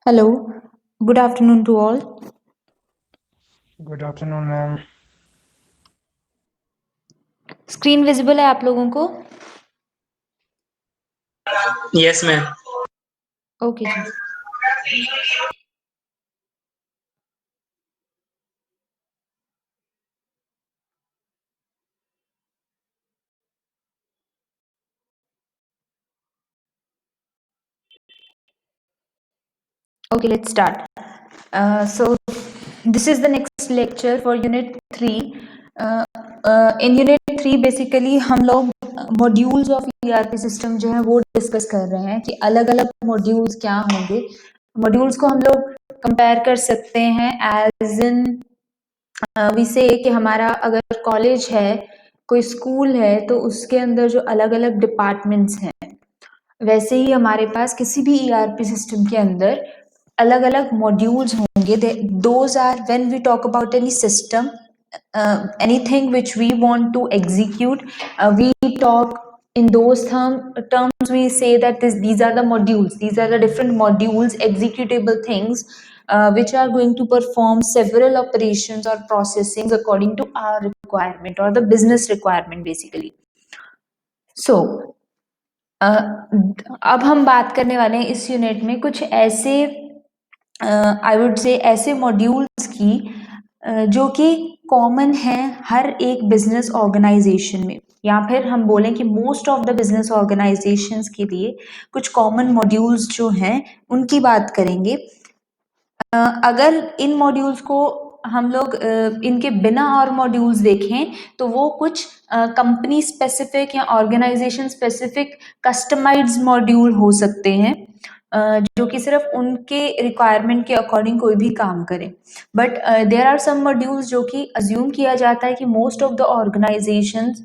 Hello, good afternoon to all. Good afternoon ma'am. Screen visible है आप लोगों को? Yes ma'am. ओके जी। Okay, let's start. So this is the next lecture for Unit 3. In Unit 3 basically हम लोग modules of ERP system जो है वो डिस्कस कर रहे हैं कि अलग अलग मॉड्यूल्स क्या होंगे। मॉड्यूल्स को हम लोग कंपेयर कर सकते हैं एज इन वी से कि हमारा अगर कॉलेज है, कोई स्कूल है, तो उसके अंदर जो अलग अलग डिपार्टमेंट्स हैं, वैसे ही हमारे पास किसी भी ERP सिस्टम के अंदर अलग अलग मॉड्यूल्स होंगे। Those are when we talk about any system, anything which we want to execute, we talk in those terms. We say that these are the modules, these are the different modules, executable things, which are going to perform several operations or processing according to our requirement or the business requirement basically. So अब हम बात करने वाले हैं इस unit में कुछ ऐसे आई वुड से ऐसे मॉड्यूल्स की जो कि कॉमन है हर एक बिजनेस ऑर्गेनाइजेशन में, या फिर हम बोलें कि most of the business organisations के लिए कुछ कॉमन मॉड्यूल्स जो हैं उनकी बात करेंगे। अगर इन मॉड्यूल्स को हम लोग इनके बिना और मॉड्यूल्स देखें तो वो कुछ कंपनी स्पेसिफिक या ऑर्गेनाइजेशन स्पेसिफिक कस्टमाइज्ड मॉड्यूल हो सकते हैं, जो कि सिर्फ उनके रिक्वायरमेंट के अकॉर्डिंग कोई भी काम करे। But there are some modules जो कि अज्यूम किया जाता है कि मोस्ट ऑफ द ऑर्गेनाइजेशंस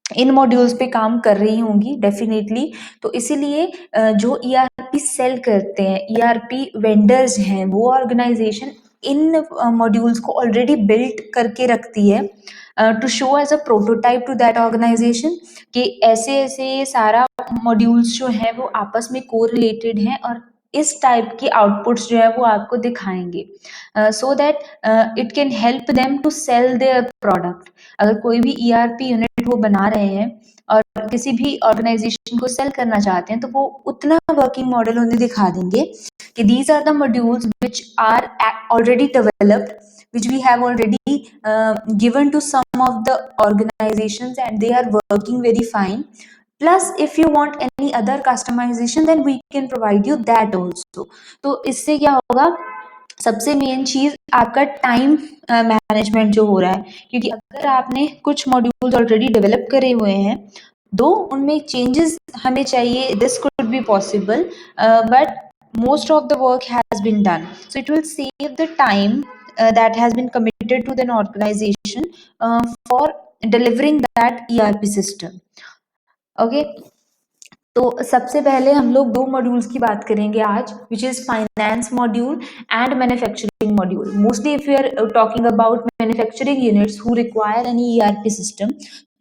इन मॉड्यूल्स पे काम कर रही होंगी डेफिनेटली। तो इसीलिए जो ERP सेल करते हैं, ERP वेंडर्स हैं, वो ऑर्गेनाइजेशन इन मॉड्यूल्स को ऑलरेडी बिल्ट करके रखती है to show as a prototype to that organisation कि ऐसे ऐसे ये सारा मॉड्यूल्स जो हैं वो आपस में कोरिलेटेड हैं और इस टाइप की आउटपुट्स जो है वो आपको दिखाएंगे, so that it can help them to sell their product. अगर कोई भी ERP यूनिट वो बना रहे हैं और किसी भी ऑर्गेनाइजेशन को सेल करना चाहते हैं तो वो उतना वर्किंग मॉडल उन्हें दिखा देंगे कि these are the modules which are already developed, which we have already given to some of the organizations and they are working very fine. Plus if you want any other customization then we can provide you that also. तो इससे क्या होगा, सबसे main चीज आपका time management जो हो रहा है, क्योंकि अगर आपने कुछ मॉड्यूल्स ऑलरेडी डेवलप करे हुए हैं दो उनमें चेंजेस हमें चाहिए, this could be possible, but most of the work has been done, so it will save the time that has been committed to an organization for delivering that ERP system. Okay, तो सबसे पहले हम लोग दो modules की बात करेंगे आज, which is finance module and manufacturing module. Mostly if you are talking about manufacturing units who require any ERP system,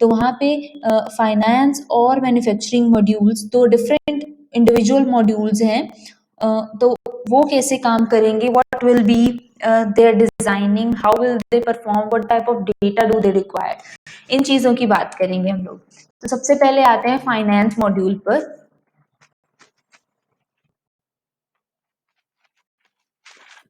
तो वहाँ पे फाइनेंस और मैन्युफैक्चरिंग मॉड्यूल्स दो डिफरेंट इंडिविजुअल मॉड्यूल्स हैं। तो वो कैसे काम करेंगे, what will be there designing, how will they perform, what type of data do they require, इन चीज़ों की बात करेंगे हम लोग। तो सबसे पहले आते हैं फाइनेंस मॉड्यूल पर।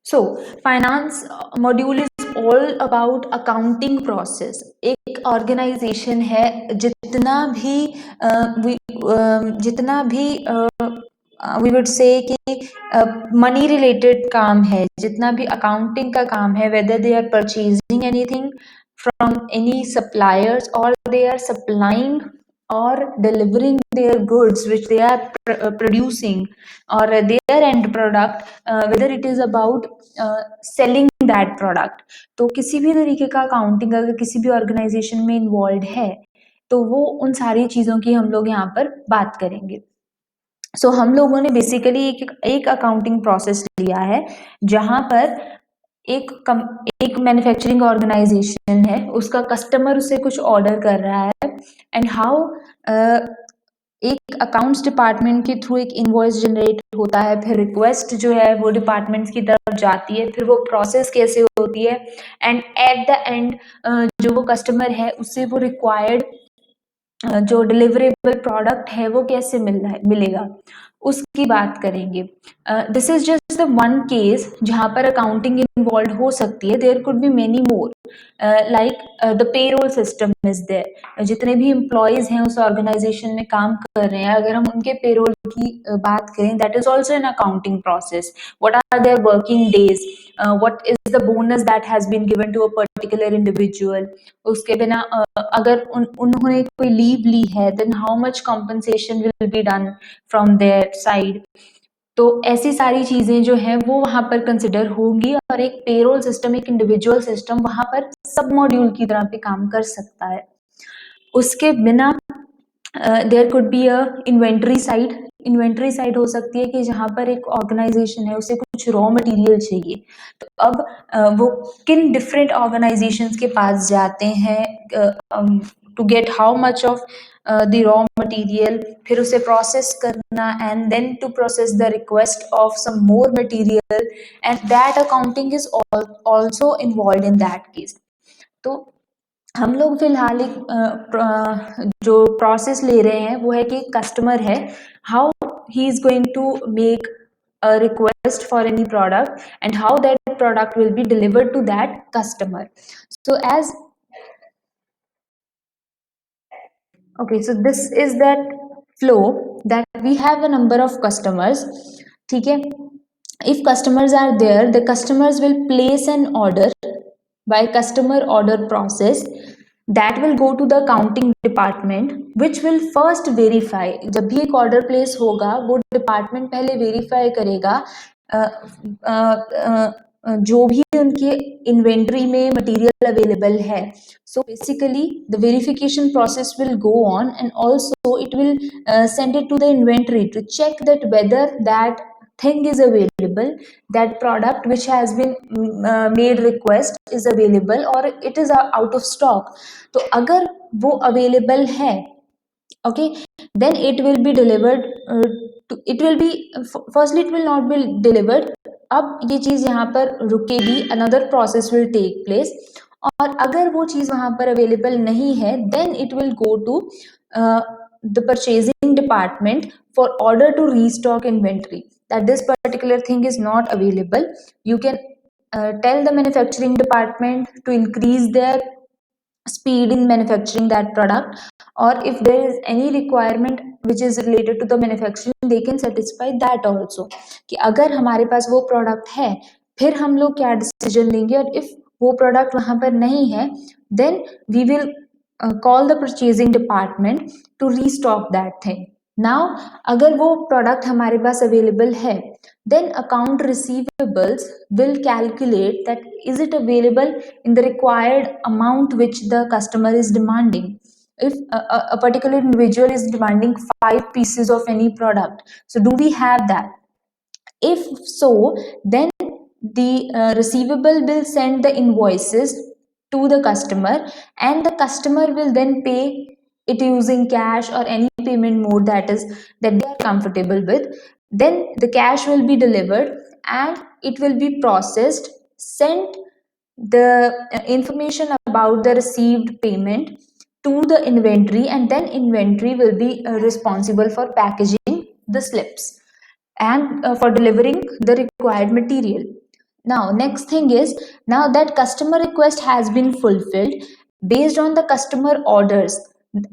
So finance module is all about accounting process. एक ऑर्गेनाइजेशन है, जितना भी वी वुड से कि मनी रिलेटेड काम है, जितना भी अकाउंटिंग का काम है, whether they are purchasing anything from any suppliers or they are supplying or delivering their goods which they are producing, or their end product, whether it is about selling that product, तो किसी भी तरीके का accounting अगर किसी भी organisation में involve है तो वो उन सारी चीज़ों की हम लोग यहाँ पर बात करेंगे। सो हम लोगों ने बेसिकली एक अकाउंटिंग प्रोसेस लिया है जहाँ पर एक मैन्युफैक्चरिंग ऑर्गेनाइजेशन है, उसका कस्टमर उससे कुछ ऑर्डर कर रहा है एंड हाउ एक अकाउंट्स डिपार्टमेंट के थ्रू एक इनवॉइस जनरेट होता है, फिर रिक्वेस्ट जो है वो डिपार्टमेंट्स की तरफ जाती है, फिर वो प्रोसेस कैसे होती है, एंड एट द एंड जो वो कस्टमर है उससे वो रिक्वायर्ड जो डिलीवरेबल प्रोडक्ट है वो कैसे मिलेगा, उसकी बात करेंगे। This is just the one case जहाँ पर अकाउंटिंग इन्वॉल्व हो सकती है। There could be many more, like the payroll system is there. जितने भी एम्प्लॉयज हैं उस ऑर्गेनाइजेशन में काम कर रहे हैं, अगर हम उनके पेरोल की बात करें, that is also an accounting process. What are their working days, what is the bonus that has been given to a particular individual. उसके बिना अगर उन्होंने कोई लीव ली है, then how much compensation will be done from their side. तो ऐसी सारी चीजें जो हैं वो वहां पर कंसिडर होंगी, और एक पेरोल सिस्टम, एक इंडिविजुअल सिस्टम वहां पर सब मॉड्यूल की तरह पे काम कर सकता है। उसके बिना there could be a inventory side. Inventory side हो सकती है कि जहां पर एक ऑर्गेनाइजेशन है उसे कुछ रॉ मटेरियल चाहिए, तो अब वो किन डिफरेंट ऑर्गेनाइजेशंस के पास जाते हैं to get how much of the raw material, फिर उसे प्रोसेस करना, and then to process the request of some more material, and that accounting is also involve in that case. तो हम लोग फिलहाल एक जो प्रोसेस ले रहे हैं वो है कि कस्टमर है, how he is going to make a request for any product and how that product will be delivered to that customer. So as okay, so this is that flow that we have a number of customers. ठीक है, if customers are there, the customers will place an order by customer order process that will go to the accounting department, which will first verify। जब भी एक order place होगा वो department पहले verify करेगा जो भी उनके इन्वेंट्री में मटेरियल अवेलेबल है। So basically the verification process will go on, and also it will send it to the inventory to check that whether that thing is available, that product which has been made request is available or it is out of stock। तो अगर वो available है, okay, then it will be delivered it will be firstly it will not be delivered। अब ये चीज यहाँ पर रुकेगी, another process will take place। और अगर वो चीज वहां पर अवेलेबल नहीं है, then it will go to the purchasing department for order to restock inventory, that this particular thing is not available। You can tell the manufacturing department to increase their speed in manufacturing that product, or if there is any requirement which is related to the manufacturing, they can satisfy that also। कि अगर हमारे पास वो product है, फिर हम लोग क्या decision लेंगे, और इफ वो प्रोडक्ट वहां पर नहीं है, then we will call the purchasing department to restock that thing। now अगर वो प्रोडक्ट हमारे पास अवेलेबल है, then account receivables will calculate that is it available in the required amount which the customer is demanding। if a particular individual is demanding 5 pieces of any product, so do we have that? If so, then the receivable will send the invoices to the customer, and the customer will then pay it using cash or any payment mode that they are comfortable with। then the cash will be delivered, and it will be processed, sent the information about the received payment to the inventory, and then inventory will be responsible for packaging the slips and for delivering the required material। now next thing is, now that customer request has been fulfilled based on the customer orders,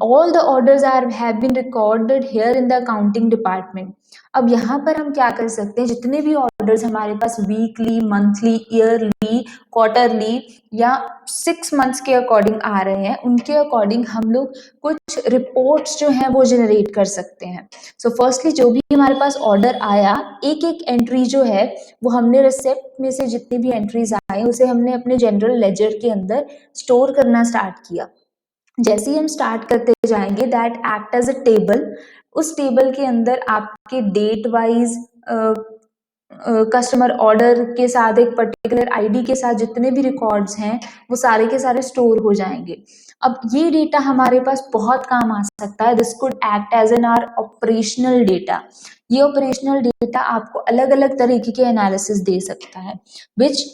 all the orders are have been recorded here in the accounting department। अब यहाँ पर हम क्या कर सकते हैं, जितने भी ऑर्डर्स हमारे पास वीकली, मंथली, ईयरली, क्वार्टरली या 6 मंथ्स के अकॉर्डिंग आ रहे हैं, उनके अकॉर्डिंग हम लोग कुछ रिपोर्ट्स जो हैं वो जनरेट कर सकते हैं। सो फर्स्टली जो भी हमारे पास ऑर्डर आया, एक एक एंट्री जो है वो हमने रिसिप्ट में से जितनी भी एंट्रीज आए उसे हमने अपने जनरल लेजर के अंदर स्टोर करना स्टार्ट किया। जैसे ही हम स्टार्ट करते जाएंगे, that act as a table. उस टेबल के अंदर आपके डेट वाइज कस्टमर ऑर्डर के साथ एक पर्टिकुलर आईडी के साथ जितने भी रिकॉर्ड्स हैं वो सारे के सारे स्टोर हो जाएंगे। अब ये डेटा हमारे पास बहुत काम आ सकता है। This could act as an our operational data. ये ऑपरेशनल डेटा आपको अलग अलग तरीके के एनालिसिस दे सकता है, विच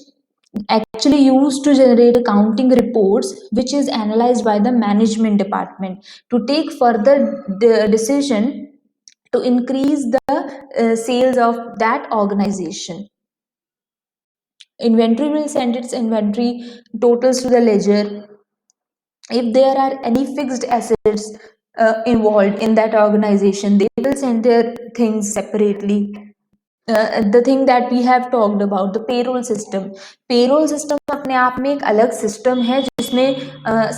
actually used to generate accounting reports, which is analyzed by the management department to take further decision to increase the sales of that organization. Inventory will send its inventory totals to the ledger. If there are any fixed assets involved in that organization, they will send their things separately. The thing that we have talked about, the payroll system अपने आप में एक अलग system है जिसमें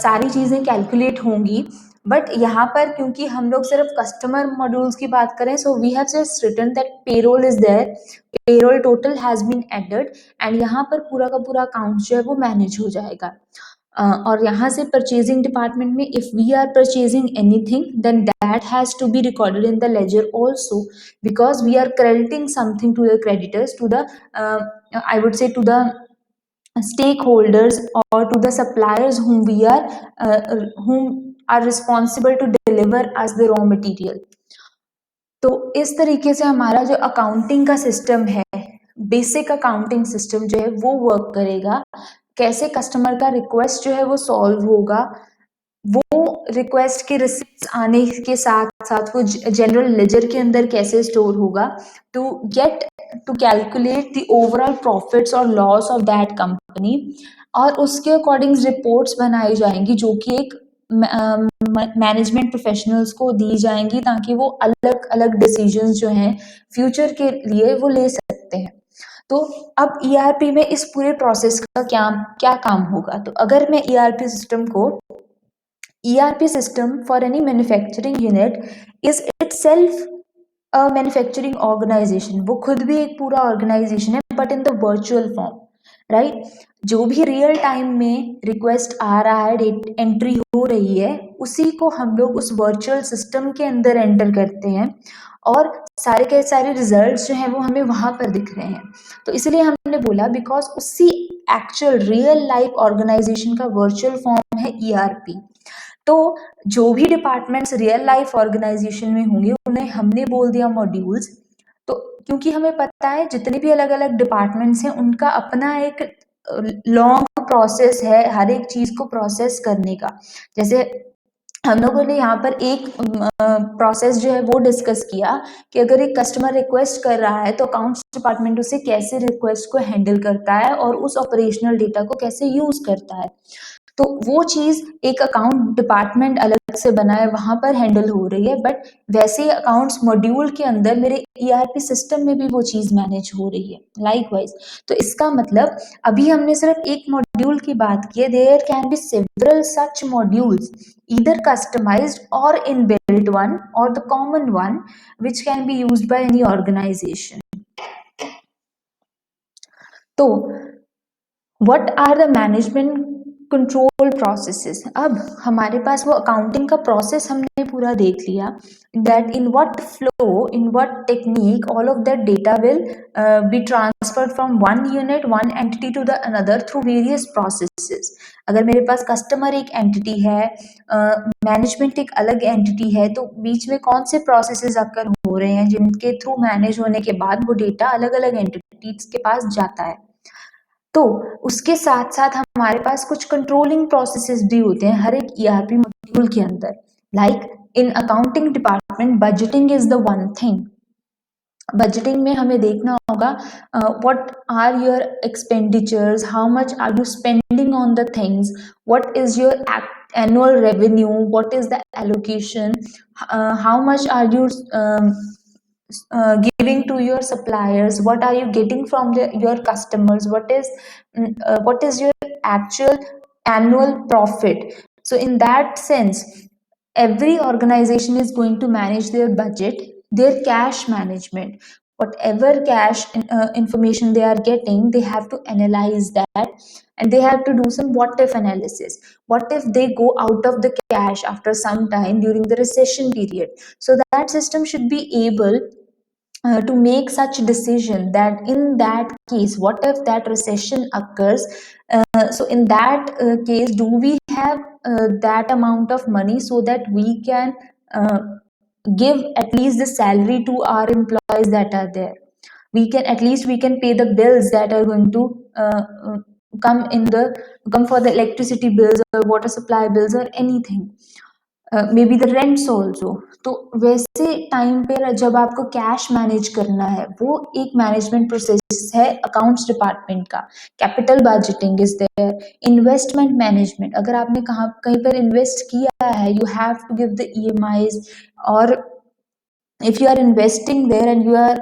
सारी चीज़ें calculate होंगी। बट यहाँ पर क्योंकि हम लोग सिर्फ कस्टमर मॉड्यूल्स की बात करें, so we have just written that payroll is there, payroll total has been added, and यहाँ पर पूरा का पूरा अकाउंट जो है वो मैनेज हो जाएगा। और यहाँ से परचेजिंग डिपार्टमेंट में if we are purchasing anything then that has to be recorded in the ledger also, because we are crediting something to the creditors, to the I would say to the stakeholders or to the suppliers whom are responsible to deliver us the raw material. तो इस तरीके से हमारा जो accounting का system है, basic accounting system जो है वो वर्क करेगा। कैसे कस्टमर का रिक्वेस्ट जो है वो सॉल्व होगा, वो रिक्वेस्ट के रिसिप्ट्स आने के साथ साथ वो जनरल लेजर के अंदर कैसे स्टोर होगा, to calculate the overall profits और लॉस ऑफ दैट कंपनी, और उसके अकॉर्डिंग रिपोर्ट्स बनाई जाएंगी जो कि एक मैनेजमेंट प्रोफेशनल्स को दी जाएंगी ताकि वो अलग अलग डिसीजंस जो हैं फ्यूचर के लिए वो ले सकते हैं। तो अब ईआरपी में इस पूरे प्रोसेस का क्या काम होगा, तो अगर मैं ईआरपी सिस्टम को ERP system for any manufacturing unit is itself a manufacturing organization. वो खुद भी एक पूरा ऑर्गेनाइजेशन है but in the virtual form, right. जो भी रियल टाइम में रिक्वेस्ट आ रहा है, एंट्री हो रही है, उसी को हम लोग उस वर्चुअल सिस्टम के अंदर एंटर करते हैं और सारे के सारे रिजल्ट्स जो हैं वो हमें वहाँ पर दिख रहे हैं। तो इसलिए हमने बोला बिकॉज उसी एक्चुअल रियल लाइफ ऑर्गेनाइजेशन का वर्चुअल फॉर्म है ERP। तो जो भी डिपार्टमेंट्स रियल लाइफ ऑर्गेनाइजेशन में होंगे उन्हें हमने बोल दिया मॉड्यूल्स। तो क्योंकि हमें पता है जितने भी अलग अलग डिपार्टमेंट्स हैं उनका अपना एक लॉन्ग प्रोसेस है हर एक चीज़ को प्रोसेस करने का। जैसे हम लोगों ने यहाँ पर एक प्रोसेस जो है वो डिस्कस किया कि अगर एक कस्टमर रिक्वेस्ट कर रहा है तो अकाउंट्स डिपार्टमेंट उसे कैसे रिक्वेस्ट को हैंडल करता है और उस ऑपरेशनल डेटा को कैसे यूज करता है। तो वो चीज़ एक अकाउंट डिपार्टमेंट अलग से बना है वहाँ पर हैंडल हो रही है, बट वैसे ही अकाउंट्स मॉड्यूल के अंदर मेरे ERP सिस्टम में भी वो चीज़ मैनेज हो रही है लाइकवाइज। तो इसका मतलब अभी हमने सिर्फ एक मॉड्यूल की बात की है, there can be several such modules, either customized or inbuilt one or the common one which can be used by any organization. तो what are the management control processes. अब हमारे पास वो अकाउंटिंग का प्रोसेस हमने पूरा देख लिया, that in what flow, in what technique all of that data will be transferred from one unit, one entity to the another through various processes. अगर मेरे पास कस्टमर एक एंटिटी है, मैनेजमेंट एक अलग एंटिटी है, तो बीच में कौन से प्रोसेसेस आकर हो रहे हैं जिनके थ्रू मैनेज होने के बाद वो डेटा अलग अलग एंटिटीज के पास जाता है। तो उसके साथ साथ हमारे पास कुछ कंट्रोलिंग प्रोसेसेस भी होते हैं हर एक ERP मॉड्यूल के अंदर। Like in accounting department budgeting is the one thing. Budgeting में हमें देखना होगा what are your expenditures, how much are you spending on the things, what is your annual revenue, what is the allocation, how much are you giving to your suppliers, what are you getting from your customers, what is your actual annual profit. So in that sense every organization is going to manage their budget, their cash management, whatever cash information they are getting, they have to analyze that and they have to do some what if analysis. What if they go out of the cash after some time during the recession period? So that system should be able to make such decision, that in that case, what if that recession occurs, so in that case, do we have that amount of money so that we can uh, give at least the salary to our employees that are there? We can, at least we can pay the bills that are going to come in the come for the electricity bills or water supply bills or anything, may be the rents also. तो वैसे time पे जब आपको cash manage करना है, वो एक management process है अकाउंट्स डिपार्टमेंट का। Capital budgeting is there, investment management, अगर आपने कहाँ कहीं पर इन्वेस्ट किया है, you have to give the EMIs, और if you are investing there and you are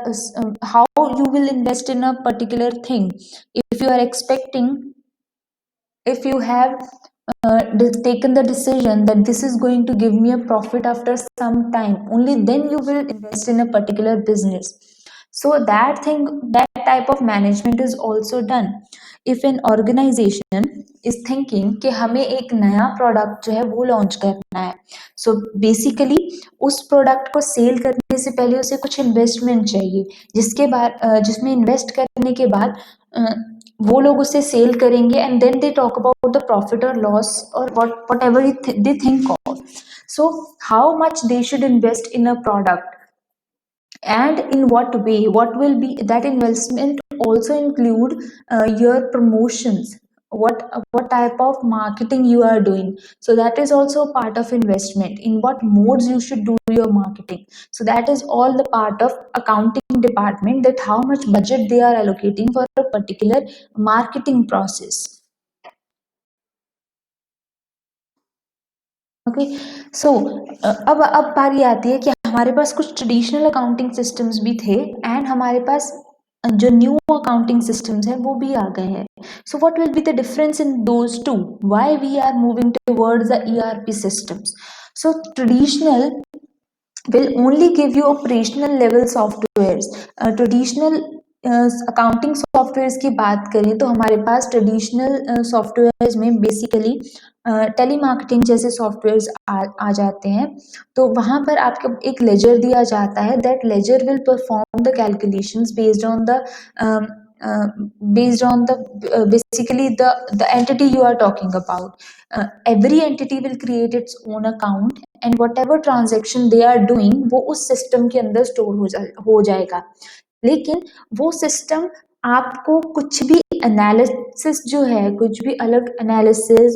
how you will invest in a particular thing, if you are expecting, if you have taken the decision that this is going to give me a profit after some time, only then you will invest in a particular business. So that thing, that type of management is also done. If an organization is thinking कि हमें एक नया product जो है वो launch करना है, so basically उस प्रोडक्ट को सेल करने से पहले उसे कुछ इन्वेस्टमेंट चाहिए, जिसके बाद जिसमें इन्वेस्ट करने के बाद वो लोग उसे सेल करेंगे, and then they talk about the profit और लॉस और whatever they think of. So how much they should invest in a product, and in what way, what will be that investment also include your promotions, what type of marketing you are doing, so that is also a part of investment, in what modes you should do your marketing. So that is all the part of accounting department, that how much budget they are allocating for a particular marketing process. Okay, so अब बारी आती है कि हमारे पास कुछ traditional accounting systems भी थे, and हमारे पास जो न्यू अकाउंटिंग सिस्टम्स हैं वो भी आ गए हैं। So what will be the difference in those two, why we are moving towards the ERP systems? So traditional will only give you operational level softwares. Traditional accounting softwares की बात करें तो हमारे पास ट्रेडिशनल सॉफ्टवेयर्स में basically Tally marketing जैसे softwares आ जाते हैं। तो वहाँ पर आपको एक लेजर दिया जाता है, that ledger will perform the calculations based on the basically the entity you are talking about. Every entity will create its own account, and whatever transaction they are doing वो उस सिस्टम के अंदर store हो जाएगा। लेकिन वो system आपको कुछ भी एनालिसिस जो है, कुछ भी अलग एनालिसिस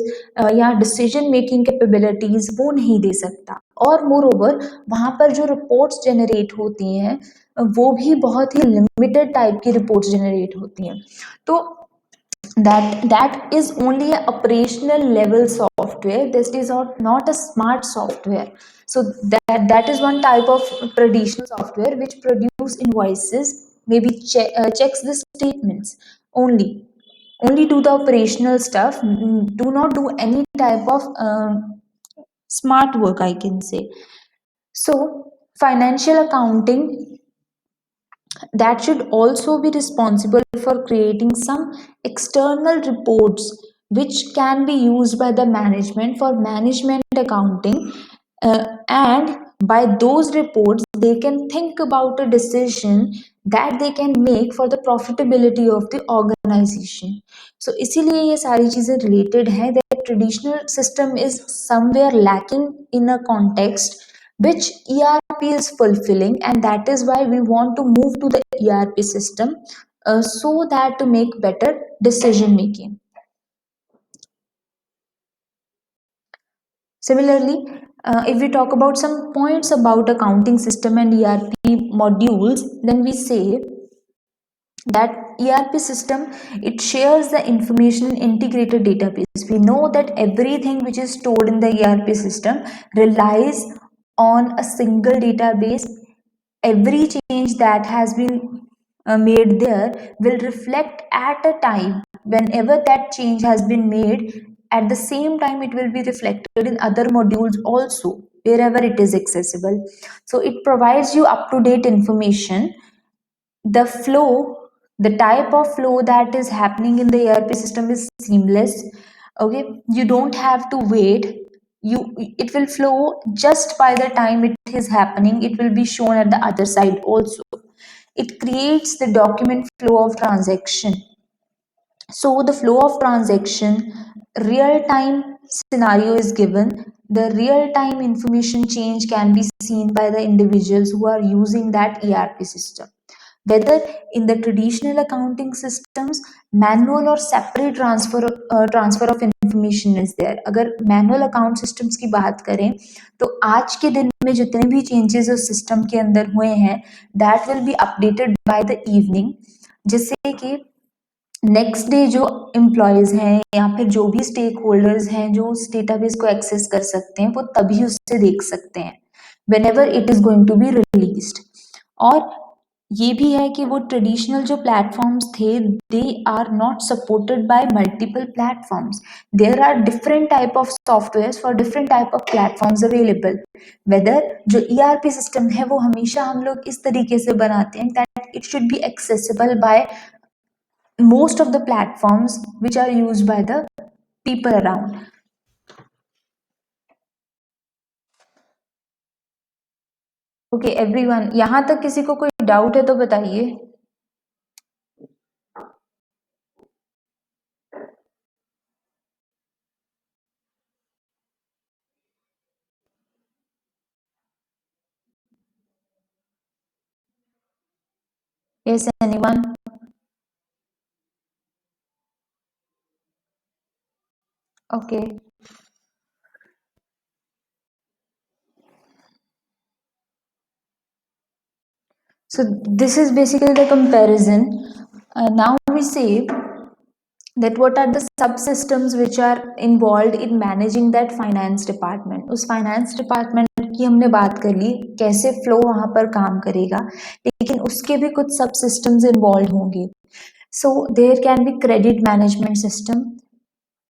या डिसीजन मेकिंग कैपेबिलिटीज वो नहीं दे सकता। और मोर ओवर वहाँ पर जो रिपोर्ट्स जनरेट होती हैं वो भी बहुत ही लिमिटेड टाइप की रिपोर्ट्स जनरेट होती हैं। तो that is only a operational level software, this is not a smart software. So that is one type of traditional software which produce invoices, maybe checks the statements only, do the operational stuff, do not do any type of smart work, I can say. So financial accounting, that should also be responsible for creating some external reports which can be used by the management for management accounting, and by those reports they can think about a decision that they can make for the profitability of the organization. So इसीलिए ये सारी चीजें related हैं, that traditional system is somewhere lacking in a context which ERP is fulfilling, and that is why we want to move to the ERP system, so that to make better decision making. Similarly, if we talk about some points about accounting system and ERP modules, then we say that ERP system, it shares the information in integrated database. We know that everything which is stored in the ERP system relies on a single database. Every change that has been made there will reflect at a time whenever that change has been made. At the same time, it will be reflected in other modules also wherever it is accessible. So it provides you up to date information. The flow, the type of flow that is happening in the ERP system is seamless. Okay, you don't have to wait, it will flow just by the time it is happening, it will be shown at the other side also. it creates the document flow of transaction. So the flow of transaction, real time scenario is given. The real time information change can be seen by the individuals who are using that ERP system. Whether in the traditional accounting systems, manual or separate transfer of information is there. अगर manual account systems की बात करें तो आज के दिन में जितने भी changes उस system के अंदर हुए हैं, that will be updated by the evening, जिससे कि नेक्स्ट डे जो एम्प्लॉयज़ हैं या फिर जो भी स्टेक होल्डर्स हैं जो उस डेटाबेस को एक्सेस कर सकते हैं वो तभी उससे देख सकते हैं whenever it is going to be released. और ये भी है कि वो ट्रेडिशनल जो प्लेटफॉर्म्स थे they are not supported by multiple platforms. There are different type of software for different type of platforms available. Whether जो ईआरपी सिस्टम है वो हमेशा हम लोग इस तरीके से बनाते हैं that it should be accessible bye most of the platforms which are used by the people around. Okay everyone, यहाँ तक किसी को कोई डाउट है तो बताइए। Yes, anyone? Okay. So this is basically the comparison. Now we say that what are the subsystems which are involved in managing that finance department. उस finance department की हमने बात कर ली कैसे flow वहाँ पर काम करेगा, लेकिन उसके भी कुछ subsystems involved होंगे. So there can be credit management system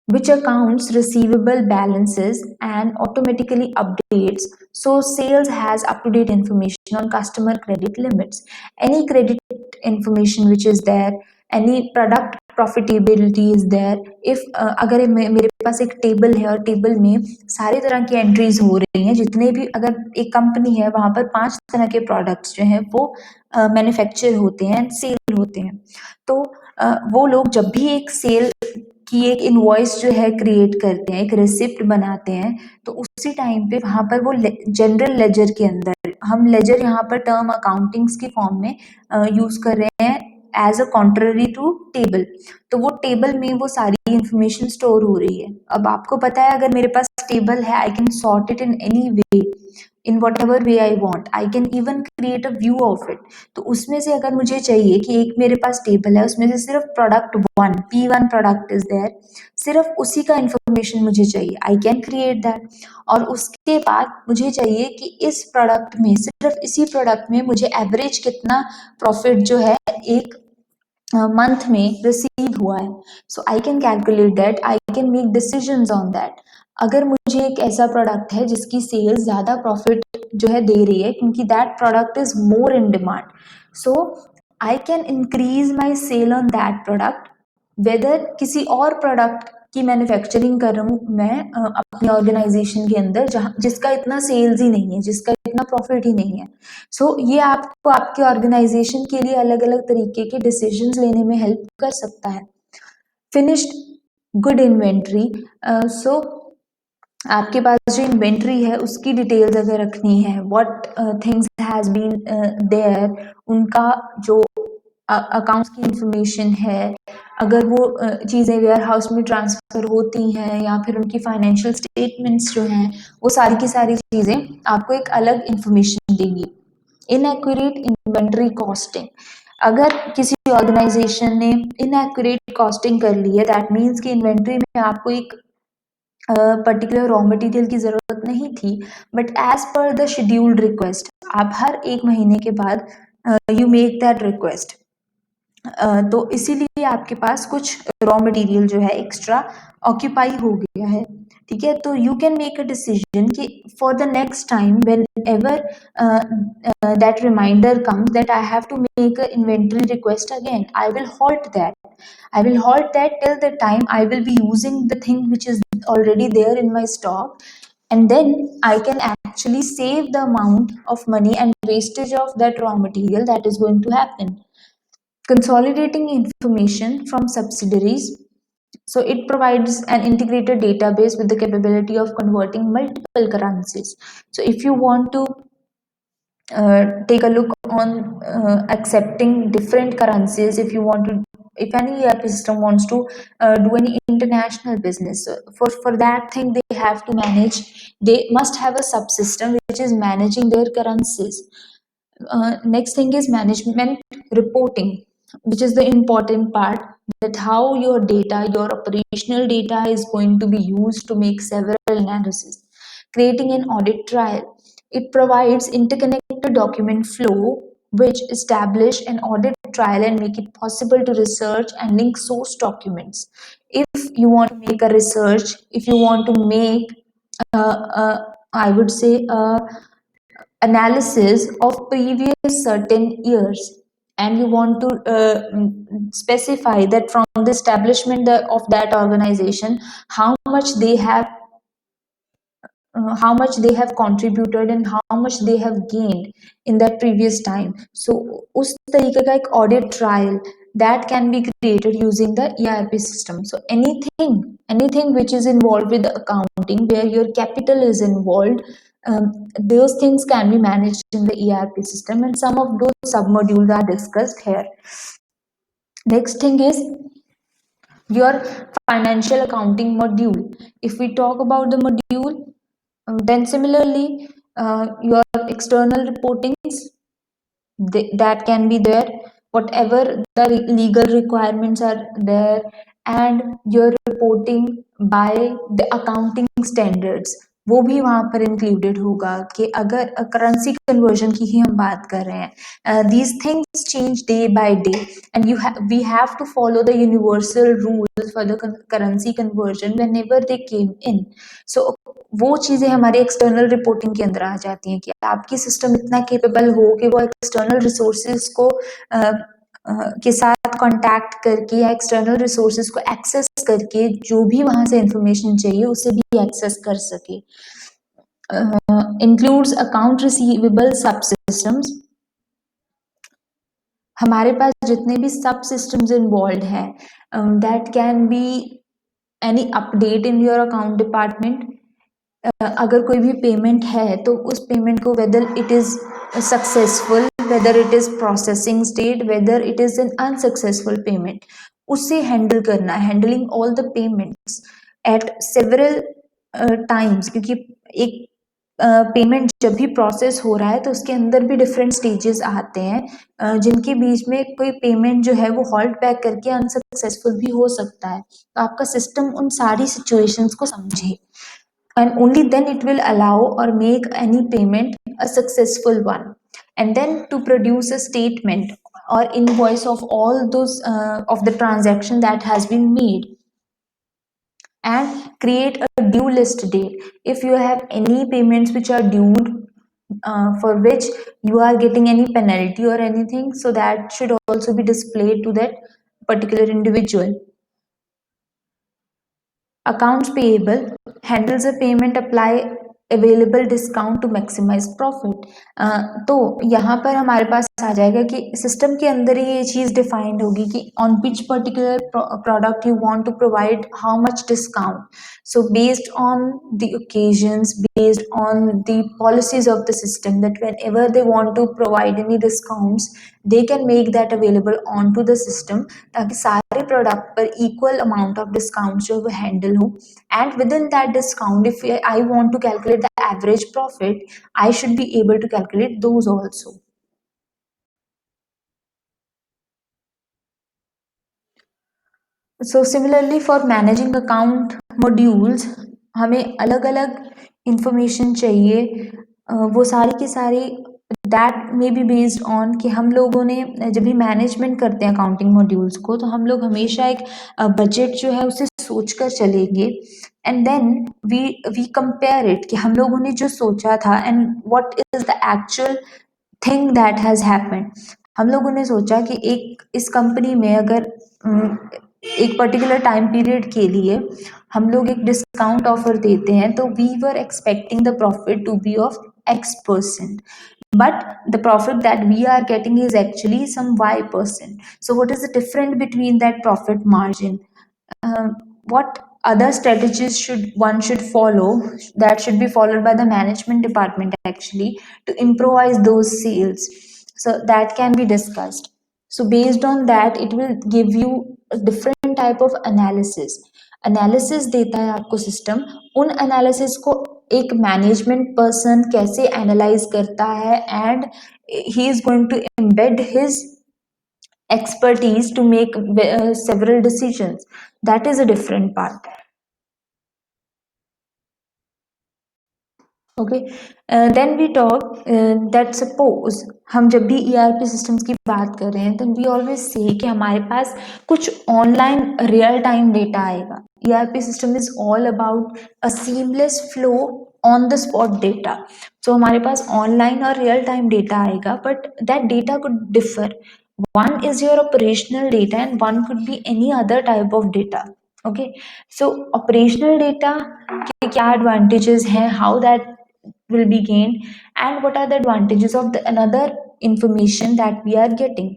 which accounts receivable balances and automatically updates, so sales has up to date information on customer credit limits, any credit information which is there, any product profitability is there. if अगर मेरे पास एक table है और table में सारे तरह की entries हो रही हैं, जितने भी अगर एक कंपनी है वहां पर 5 तरह के प्रोडक्ट्स जो हैं वो मैन्युफैक्चर होते हैं, सेल होते हैं, तो वो लोग जब भी एक सेल कि एक इनवॉइस जो है क्रिएट करते हैं, एक रिसिप्ट बनाते हैं, तो उसी टाइम पे वहाँ पर वो जनरल लेजर के अंदर, हम लेजर यहाँ पर टर्म अकाउंटिंग्स की फॉर्म में यूज कर रहे हैं as a contrary to table. तो वो टेबल में वो सारी इंफॉर्मेशन स्टोर हो रही है। अब आपको पता है अगर मेरे पास टेबल है I can sort it in any way, in what ever way I want, I can even create a view of it. तो उसमें से अगर मुझे चाहिए कि एक मेरे पास टेबल है उसमें से सिर्फ product one P1 product is there, सिर्फ उसी का इंफॉर्मेशन मुझे चाहिए, आई कैन क्रिएट दैट। और उसके बाद मुझे चाहिए कि इस प्रोडक्ट में सिर्फ इसी प्रोडक्ट में मुझे एवरेज कितना प्रॉफिट जो है एक मंथ में रिसीव हुआ है, so I can calculate that, I can make decisions on that. अगर मुझे एक ऐसा प्रोडक्ट है जिसकी सेल्स ज़्यादा प्रॉफिट जो है दे रही है क्योंकि that product is more in demand, so I can increase my sale on that product. Whether किसी और प्रोडक्ट की मैन्युफैक्चरिंग कर रहा हूँ मैं अपनी ऑर्गेनाइजेशन के अंदर जहाँ जिसका इतना सेल्स ही नहीं है, जिसका इतना प्रॉफिट ही नहीं है, सो ये आपको आपके ऑर्गेनाइजेशन के लिए अलग अलग तरीके के डिसीजंस लेने में हेल्प कर सकता है। फिनिश्ड गुड इन्वेंट्री, सो आपके पास जो इन्वेंट्री है उसकी डिटेल्स अगर रखनी है, what things has been there, उनका जो अकाउंट्स की इंफॉर्मेशन है, अगर वो चीज़ें वेयर हाउस में ट्रांसफ़र होती हैं या फिर उनकी फाइनेंशियल स्टेटमेंट्स जो हैं वो सारी की सारी चीज़ें आपको एक अलग इंफॉर्मेशन देंगी। इनएक्यूरेट इन्वेंट्री कॉस्टिंग, अगर किसी ऑर्गेनाइजेशन ने इनएक्यूरेट कॉस्टिंग कर ली है दैट मीन्स कि इन्वेंट्री में आपको एक पर्टिकुलर रॉ मटेरियल की ज़रूरत नहीं थी, but as per the scheduled request आप हर 1 महीने के बाद यू मेक दैट रिक्वेस्ट, तो इसीलिए आपके पास कुछ रॉ मटेरियल जो है एक्स्ट्रा ऑक्यूपाई हो गया है, ठीक है। तो you can make a decision कि for the next time whenever that reminder comes that I have to make a inventory request again, I will halt that, I will halt that till the time I will be using the thing which is already there in my stock and then I can actually save the amount of money and wastage of that raw material that is going to happen. Consolidating information from subsidiaries. So it provides an integrated database with the capability of converting multiple currencies. So if you want to take a look on accepting different currencies, if you want to, if any ERP system wants to do any international business, so for that thing they have to manage, they must have a subsystem which is managing their currencies. Next thing is management reporting, which is the important part, that how your data, your operational data is going to be used to make several analysis. Creating an audit trail. It provides interconnected document flow which establish an audit trail and make it possible to research and link source documents. If you want to make a research, if you want to make I would say analysis of previous certain years, and you want to specify that from the establishment of that organization how much they have contributed and how much they have gained in that previous time. So उस तरीके का एक audit trail that can be created using the ERP system. So anything which is involved with the accounting where your capital is involved, those things can be managed in the ERP system, and some of those submodules are discussed here. Next thing is your financial accounting module. If we talk about the module, then similarly, your external reportings that can be there, whatever the legal requirements are there, and your reporting by the accounting standards, वो भी वहाँ पर included होगा कि अगर currency conversion की ही हम बात कर रहे हैं, these things change day by day, and we have to follow the universal rules for the currency conversion whenever they came in. So वो चीज़ें हमारे एक्सटर्नल रिपोर्टिंग के अंदर आ जाती हैं कि आपकी सिस्टम इतना केपेबल हो कि वो एक्सटर्नल रिसोर्सेज को के साथ कांटेक्ट करके या एक्सटर्नल रिसोर्सेज को एक्सेस करके जो भी वहाँ से इंफॉर्मेशन चाहिए उसे भी एक्सेस कर सके. इंक्लूड्स अकाउंट रिसीवेबल सब सिस्टम्स. हमारे पास जितने भी सब सिस्टम्स इन्वॉल्व हैं, that can be any update in your account department. अगर कोई भी पेमेंट है तो उस पेमेंट को whether it is successful, whether it is processing state, whether it is an unsuccessful payment, उससे हैंडल करना, handling all the payments eight several times, क्योंकि एक पेमेंट जब भी प्रोसेस हो रहा है तो उसके अंदर भी डिफरेंट स्टेजेस आते हैं, जिनके बीच में कोई पेमेंट जो है वो हॉल्ट बैक करके अनसक्सेसफुल भी हो सकता है. तो आपका सिस्टम उन सारी सिचुएशंस को समझे, and only then it will allow or make any payment a successful one, and then to produce a statement or invoice of all those of the transaction that has been made, and create a due list date. If you have any payments which are due, for which you are getting any penalty or anything, so that should also be displayed to that particular individual. Accounts payable handles a payment, apply available discount to maximise profit. तो यहाँ पर हमारे पास आ जाएगा कि system के अंदर ही ये चीज़ defined होगी कि on which particular product you want to provide how much discount. So based on the occasions, based on the policies of the system, that whenever they want to provide any discounts, they can make that available on to the system, ताकि सारे product पर equal amount of discount जो है वो handle हो. And within that discount, if I want to calculate the average profit, I should be able to calculate those also. So similarly for managing account modules, हमें अलग अलग information चाहिए, वो सारी की सारी that may be based on कि हम लोगों ने जब भी मैनेजमेंट करते हैं अकाउंटिंग मॉड्यूल्स को, तो हम लोग हमेशा एक बजट जो है उसे सोच कर चलेंगे, and then we compare it कि हम लोगों ने जो सोचा था and what is the actual thing that has happened. हम लोगों ने सोचा कि एक इस कंपनी में अगर एक पर्टिकुलर टाइम पीरियड के लिए हम लोग एक डिस्काउंट ऑफर देते हैं, तो we were expecting the profit to be of X%, but the profit that we are getting is actually some Y%. So what is the difference between that profit margin? What other strategies should follow, that should be followed by the management department actually, to improvise those sales? So that can be discussed. So based on that, it will give you a different type of analysis देता है आपको system. उन analysis को एक management person कैसे analyse करता है, and he is going to embed his expertise to make several decisions. That is a different part. Okay. Then we talk that suppose हम जब भी ERP systems की बात कर रहे हैं, then we always say कि हमारे पास कुछ online real time data आएगा। ERP system is all about a seamless flow on the spot data. So हमारे पास online और real time data आएगा, but that data could differ. One is your operational data and one could be any other type of data. Okay. So operational data के क्या advantages हैं, how that will be gained, and what are the advantages of the another information that we are getting.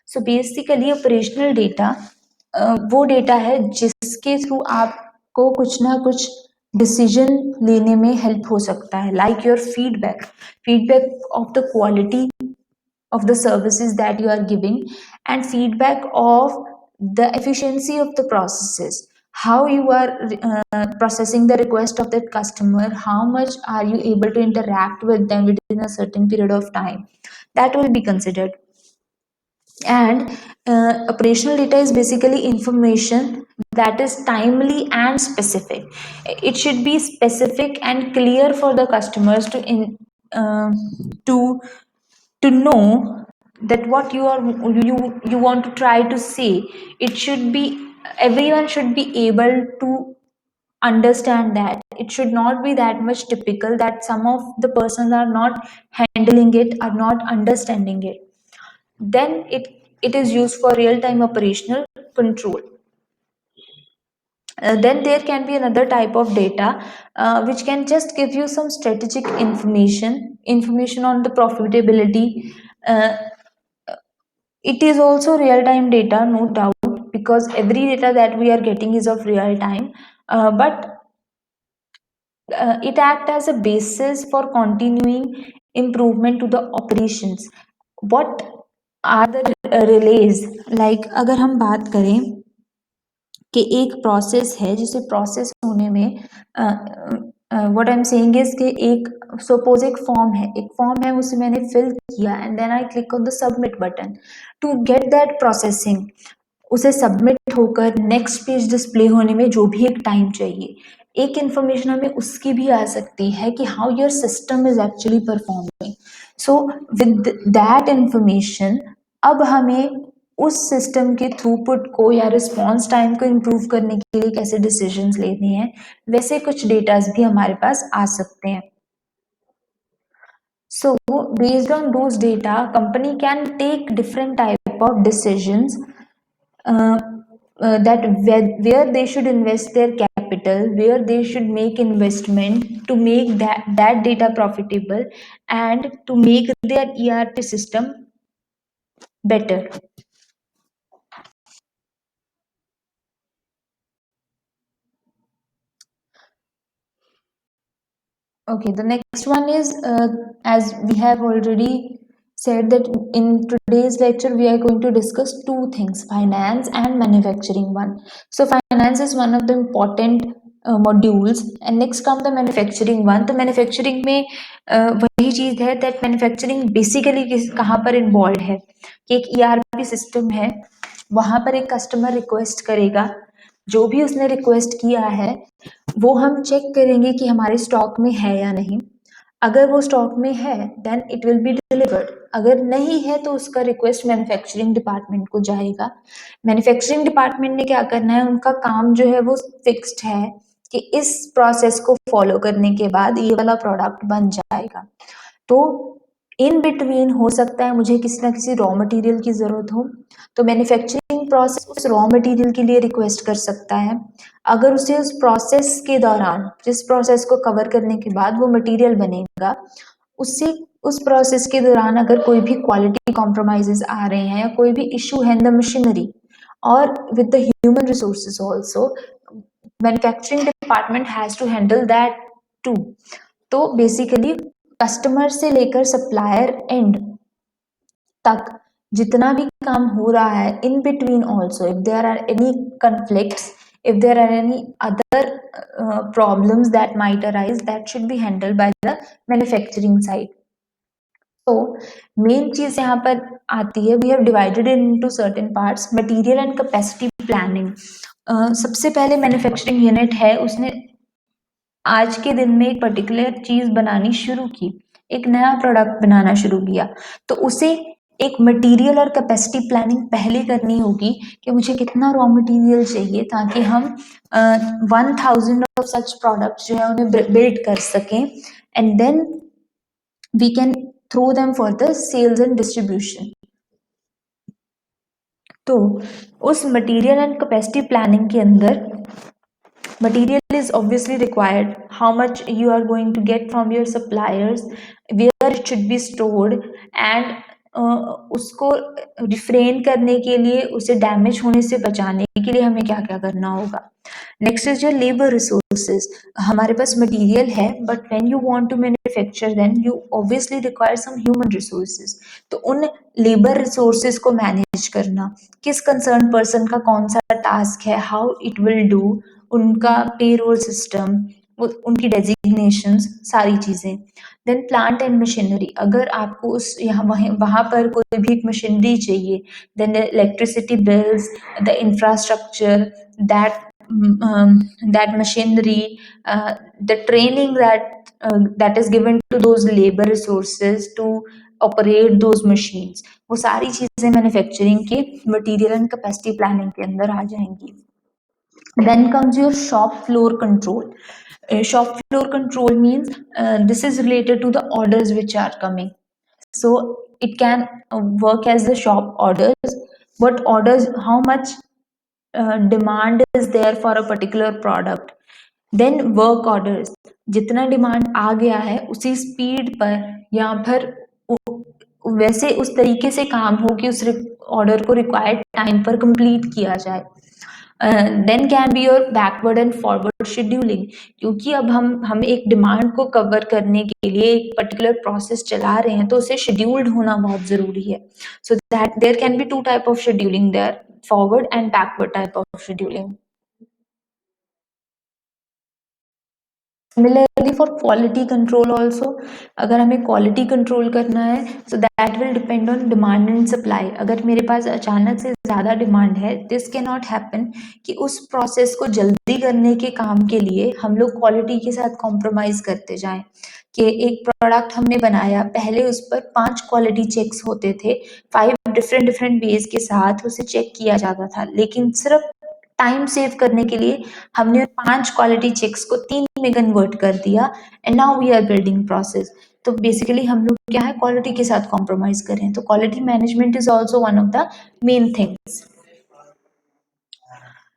So basically operational data वो data है जिसके through आपको कुछ ना कुछ डिसीजन लेने में हेल्प हो सकता है, like your feedback of the quality of the services that you are giving, and feedback of the efficiency of the processes, how you are processing the request of that customer, how much are you able to interact with them within a certain period of time, that will be considered. And operational data is basically information that is timely and specific. It should be specific and clear for the customers uh, to to know that what you want to try to say. It should be, everyone should be able to understand that. It should not be that much typical that some of the persons are not handling it, are not understanding it. Then it is used for real time operational control. Then there can be another type of data which can just give you some strategic information on the profitability. uh, it is also real time data, no doubt, because every data that we are getting is of real time, but it acts as a basis for continuing improvement to the operations. What are the relays? Like अगर हम बात करें कि एक process है, जिसे process होने में what I am saying is कि एक सपोज एक फॉर्म है उसे मैंने फिल किया, and then I click on the submit button to get that processing. उसे सबमिट होकर नेक्स्ट पेज डिस्प्ले होने में जो भी एक टाइम चाहिए, एक इंफॉर्मेशन हमें उसकी भी आ सकती है कि how your system is actually performing. So with that information अब हमें उस सिस्टम के थ्रूपुट को या रिस्पॉन्स टाइम को इम्प्रूव करने के लिए कैसे डिसीजंस लेने हैं, वैसे कुछ डेटास भी हमारे पास आ सकते हैं। So based on those data, company can take different type of decisions, uh, that where they should invest their capital, where they should make investment to make that data profitable, and to make their ERP system better. Okay, the next one is, as we have already said that in today's lecture we are going to discuss two things, finance and manufacturing one. So finance is one of the important modules, and next come the manufacturing one. तो manufacturing में वही चीज है that manufacturing basically कहाँ पर involved है कि एक ERP system है, वहां पर एक कस्टमर रिक्वेस्ट करेगा, जो भी उसने रिक्वेस्ट किया है वो हम चेक करेंगे कि हमारे स्टॉक में है या नहीं। अगर वो स्टॉक में है then it will be delivered, अगर नहीं है तो उसका रिक्वेस्ट मैन्युफैक्चरिंग डिपार्टमेंट को जाएगा। मैन्युफैक्चरिंग डिपार्टमेंट ने क्या करना है, उनका काम जो है वो फिक्स्ड है कि इस प्रोसेस को फॉलो करने के बाद ये वाला प्रोडक्ट बन जाएगा। तो इन बिटवीन हो सकता है मुझे किसी ना किसी रॉ मटेरियल की ज़रूरत हो, तो मैन्युफैक्चरिंग प्रोसेस उस रॉ मटेरियल के लिए रिक्वेस्ट कर सकता है। अगर उसे उस प्रोसेस के दौरान, जिस प्रोसेस को कवर करने के बाद वो मटेरियल बनेगा, उससे उस प्रोसेस के दौरान अगर कोई भी क्वालिटी कॉम्प्रोमाइज़ेज़ आ रहे हैं या कोई भी इश्यू है इन द मशीनरी और with the human resources also, manufacturing department has to handle that too. तो बेसिकली कस्टमर से लेकर सप्लायर एंड तक जितना भी काम हो रहा है, in between also if there are any conflicts, if there are any other problems that might arise, that should be handled by the manufacturing side. तो मेन चीज यहाँ पर आती है, we have divided into certain parts, material and capacity planning. सबसे पहले manufacturing unit है, उसने आज के दिन में एक पर्टिकुलर चीज बनानी शुरू की, एक नया प्रोडक्ट बनाना शुरू किया, तो उसे एक मटेरियल और कैपेसिटी प्लानिंग पहले करनी होगी कि मुझे कितना रॉ मटेरियल चाहिए ताकि हम 1000 ऑफ सच प्रोडक्ट्स जो है उन्हें बिल्ड कर सकें, and then we can through them for the sales and distribution. तो उस मटेरियल एंड कैपेसिटी प्लानिंग के अंदर material is obviously required, how much you are going to get from your suppliers, where it should be stored, and उसको refrain करने के लिए, उसे damage होने से बचाने के लिए हमें क्या क्या करना होगा। Next is your labour resources. हमारे पास मटेरियल है but when you want to manufacture then you obviously require some human resources. तो उन लेबर रिसोर्सेज को मैनेज करना, किस कंसर्न पर्सन का कौन सा टास्क है, हाउ इट विल डू, उनका पेरोल सिस्टम, उनकी डेजिग्नेशंस, सारी चीज़ें। देन प्लांट एंड मशीनरी, अगर आपको उस यहाँ वहाँ पर कोई भी एक मशीनरी चाहिए, then electricity bills, the infrastructure, that machinery, the training that is given to those labor resources to operate those machines, वो सारी चीज़ें मैन्युफैक्चरिंग के मटेरियल एंड कैपेसिटी प्लानिंग के अंदर आ जाएंगी। Then comes your shop floor control. Shop floor control means this is related to the orders which are coming. So it can work as the shop orders. What orders, how much demand is there for a particular product. Then work orders, जितना demand आ गया है उसी speed पर या फिर वैसे उस तरीके से काम हो कि उस ऑर्डर को रिक्वायर्ड टाइम पर कंप्लीट किया जाए। Then can be your backward and forward scheduling, क्योंकि अब हम एक डिमांड को कवर करने के लिए एक पर्टिकुलर प्रोसेस चला रहे हैं तो उसे शेड्यूल्ड होना बहुत ज़रूरी है। So that there can be two type of scheduling, there forward and backward type of scheduling. Similarly for quality control also, अगर हमें क्वालिटी कंट्रोल करना है so that will depend on demand and supply. अगर मेरे पास अचानक से ज़्यादा demand है, दिस कैन नॉट हैपन कि उस प्रोसेस को जल्दी करने के काम के लिए हम लोग क्वालिटी के साथ कॉम्प्रोमाइज़ करते जाएं कि एक प्रोडक्ट हमने बनाया, पहले उस पर 5 क्वालिटी चेक्स होते थे, 5 डिफरेंट वेज के साथ उसे चेक किया जाता था, लेकिन सिर्फ टाइम सेव करने के लिए हमने 5 क्वालिटी चेक्स को 3 में कन्वर्ट कर दिया, and now we are building process. तो बेसिकली हम लोग क्या है, क्वालिटी के साथ कॉम्प्रोमाइज कर रहे हैं। तो quality management is also one of the main things.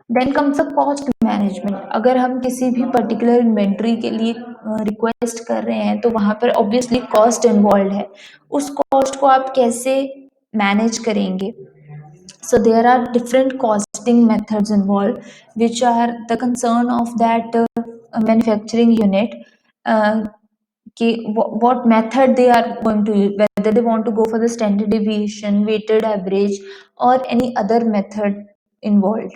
Then comes a cost management. अगर हम किसी भी पर्टिकुलर इन्वेंट्री के लिए रिक्वेस्ट कर रहे हैं तो वहाँ पर ऑब्वियसली कॉस्ट इन्वॉल्व है, उस कॉस्ट को आप कैसे मैनेज करेंगे। So there are different costing methods involved, which are the concern of that manufacturing unit. What method they are going to use, whether they want to go for the standard deviation, weighted average, or any other method involved.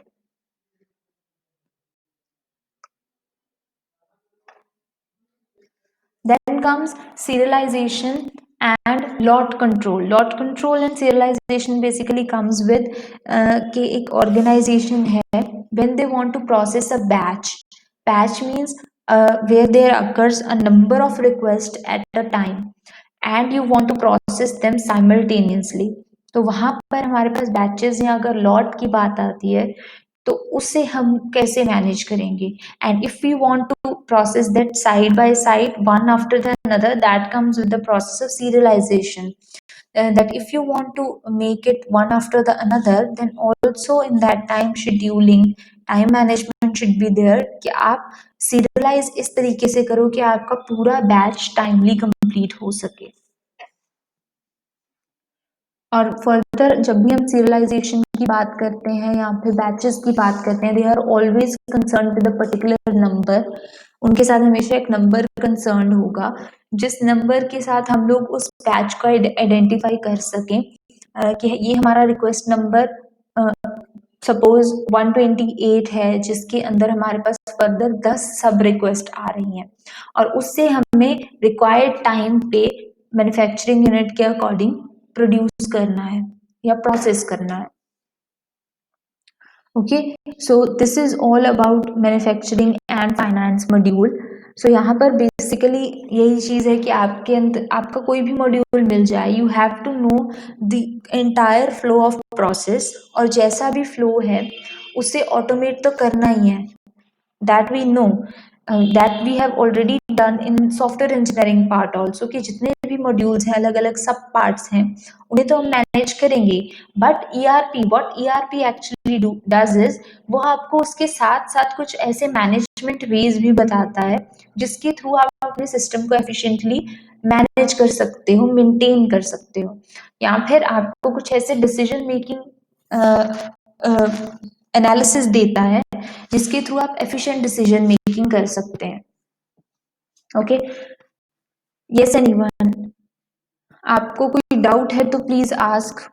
Then comes serialization and lot control. Lot control and serialization basically comes with कि एक organization है, when they want to process a batch. Batch means where there occurs a number of requests at a time and you want to process them simultaneously. तो वहाँ पर हमारे पास batches या अगर lot की बात आती है तो उससे हम कैसे मैनेज करेंगे? And if we want to process that side by side one after the another, that comes with the process of serialization. That if you want to make it one after the another, then also in that time scheduling, time management should be there कि आप serialize इस तरीके से करो कि आपका पूरा batch timely complete हो सके। और फर्दर जब भी हम सीरियलाइजेशन की बात करते हैं या फिर बैचेस की बात करते हैं, they are always concern with a particular number. उनके साथ हमेशा एक नंबर कंसर्न होगा, जिस नंबर के साथ हम लोग उस बैच को आइडेंटिफाई कर सकें कि ये हमारा रिक्वेस्ट नंबर सपोज 128 है, जिसके अंदर हमारे पास फर्दर 10 सब रिक्वेस्ट आ रही हैं और उससे हमें रिक्वायर्ड टाइम पे मैन्युफैक्चरिंग यूनिट के अकॉर्डिंग प्रोड्यूस करना है या प्रोसेस करना है। Okay, so this is all about manufacturing and finance module. सो यहाँ पर बेसिकली यही चीज़ है कि आपके अंदर आपका कोई भी मॉड्यूल मिल जाए, you have to know the entire flow of process, और जैसा भी फ्लो है उसे ऑटोमेट तो करना ही है। That we know, that we have already done in software engineering part also, कि जितने भी मॉड्यूल्स हैं, अलग अलग सब पार्ट्स हैं, उन्हें तो हम मैनेज करेंगे। But ERP, what ERP actually does is, वो आपको उसके साथ साथ कुछ ऐसे मैनेजमेंट वेज भी बताता है जिसके थ्रू आप अपने सिस्टम को एफिशिएंटली मैनेज कर सकते हो, मेंटेन कर सकते हो, या फिर आपको कुछ ऐसे डिसीजन मेकिंग एनालिसिस देता है जिसके थ्रू आप एफिशिएंट डिसीजन मेकिंग कर सकते हैं। ओके, यस एनीवन, आपको कोई डाउट है तो please ask.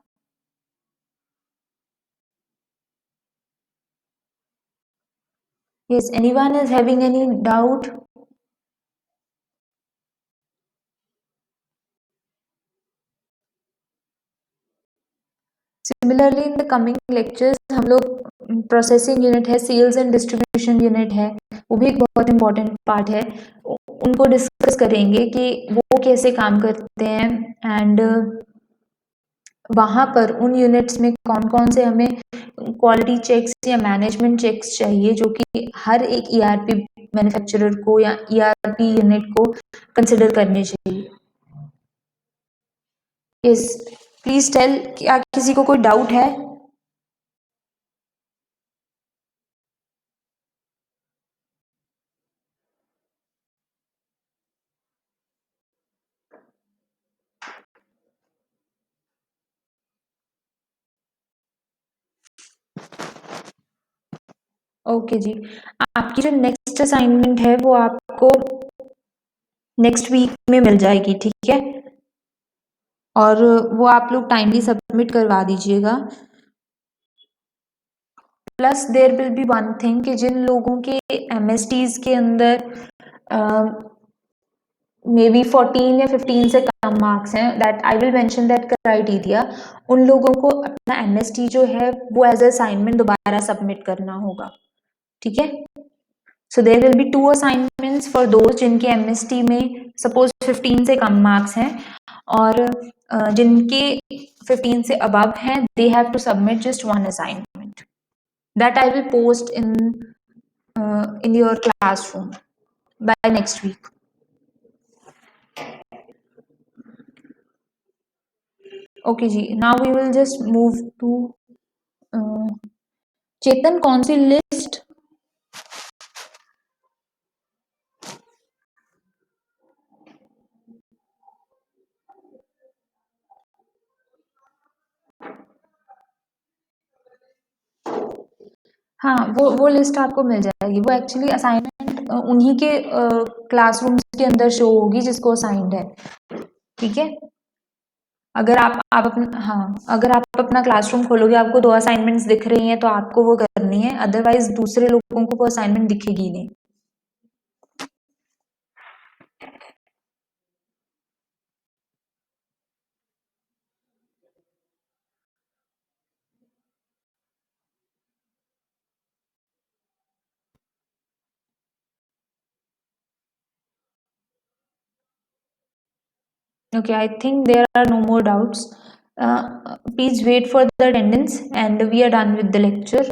Yes, anyone is having any doubt? Similarly, in the coming lectures हम लोग प्रोसेसिंग यूनिट है, सेल्स एंड डिस्ट्रीब्यूशन यूनिट है, वो भी एक बहुत इम्पोर्टेंट पार्ट है, उनको डिस्कस करेंगे कि वो कैसे काम करते हैं, एंड वहाँ पर उन यूनिट्स में कौन कौन से हमें क्वालिटी चेक्स या मैनेजमेंट चेक्स चाहिए, जो कि हर एक ईआरपी मैन्युफैक्चरर को या ईआरपी यूनिट को कंसिडर करने चाहिए। यस, प्लीज टेल, क्या किसी को कोई डाउट है? ओके जी, आपकी जो नेक्स्ट असाइनमेंट है वो आपको नेक्स्ट वीक में मिल जाएगी, ठीक है? और वो आप लोग टाइमली सबमिट करवा दीजिएगा। Plus there will be one thing कि जिन लोगों के एमएसटीज के अंदर मे बी 14 या 15 से कम मार्क्स हैं, that I will mention that criteria, उन लोगों को अपना एमएसटी जो है वो एज असाइनमेंट दोबारा सबमिट करना होगा, ठीक है? So there will be 2 assignments for those जिनके एमएसटी में सपोज 15 से कम मार्क्स हैं, और जिनके 15 से अबव हैं, they have to submit just one assignment that I will post in your classroom by next week. Okay जी, now we will just move to Chetan, कौन सी लिस्ट? हाँ, वो लिस्ट आपको मिल जाएगी। वो एक्चुअली असाइनमेंट उन्हीं के क्लासरूम्स के अंदर शो होगी जिसको असाइंड है, ठीक है? अगर आप अपना, हाँ, अगर आप अपना क्लासरूम खोलोगे, आपको 2 असाइनमेंट्स दिख रही हैं, तो आपको वो करनी है, अदरवाइज दूसरे लोगों को वो असाइनमेंट दिखेगी नहीं। Okay, I think there are no more doubts. Please wait for the attendance and we are done with the lecture.